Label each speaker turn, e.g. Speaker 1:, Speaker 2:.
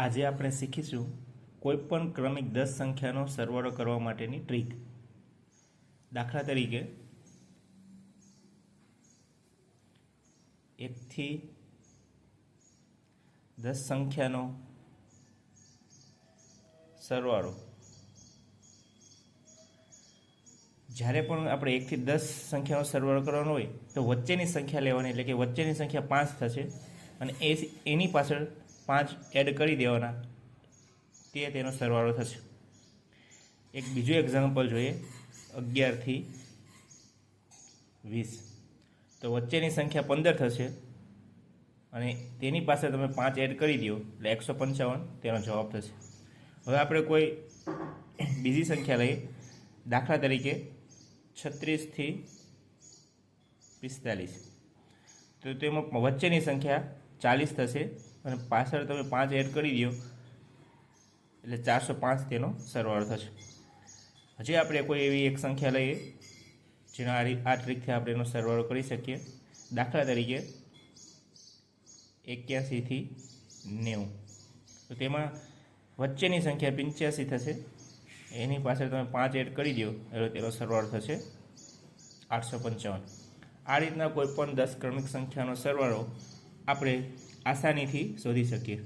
Speaker 1: આજે આપણે શીખીશું કોઈપણ ક્રમિક 10 સંખ્યાનો સરવાળો કરવા માટેની ટ્રીક. દાખલા તરીકે 1 થી 10 સંખ્યાનો સરવાળો. જ્યારે પણ આપણે 1 થી 10 સંખ્યાનો સરવાળો કરવાનો હોય તો વચ્ચેની સંખ્યા લેવાની, એટલે કે વચ્ચેની સંખ્યા 5 થશે અને એની પાછળ 5 એડ કરી દેવાના, તે તેનો સરવાળો થશે. એક બીજું એક્ઝામ્પલ જોઈએ, 11 થી 20. તો વચ્ચેની સંખ્યા 15 થશે અને તેની પાસે તમે 5 એડ કરી દો એટલે 155 તેનો જવાબ થશે. હવે આપણે કોઈ બીજી સંખ્યા લઈએ, દાખલા તરીકે 36 થી 45. તો તેમાં વચ્ચેની સંખ્યા 40 થશે અને પાછળ તમે 5 એડ કરી દો એટલે 405 તેનો સરવાળો થશે. હજી આપણે કોઈ એવી એક સંખ્યા લઈએ જેનો આ ટ્રીકથી આપણે એનો સરવાળો કરી શકીએ. દાખલા તરીકે 81 થી 90. તો તેમાં વચ્ચેની સંખ્યા 85 થશે, એની પાછળ તમે 5 એડ કરી દો એટલે તેનો સરવાળો થશે 855. આ રીતના કોઈ પણ 10 ક્રમિક સંખ્યાનો સરવાળો આપણે આસાનીથી શોધી શકીએ.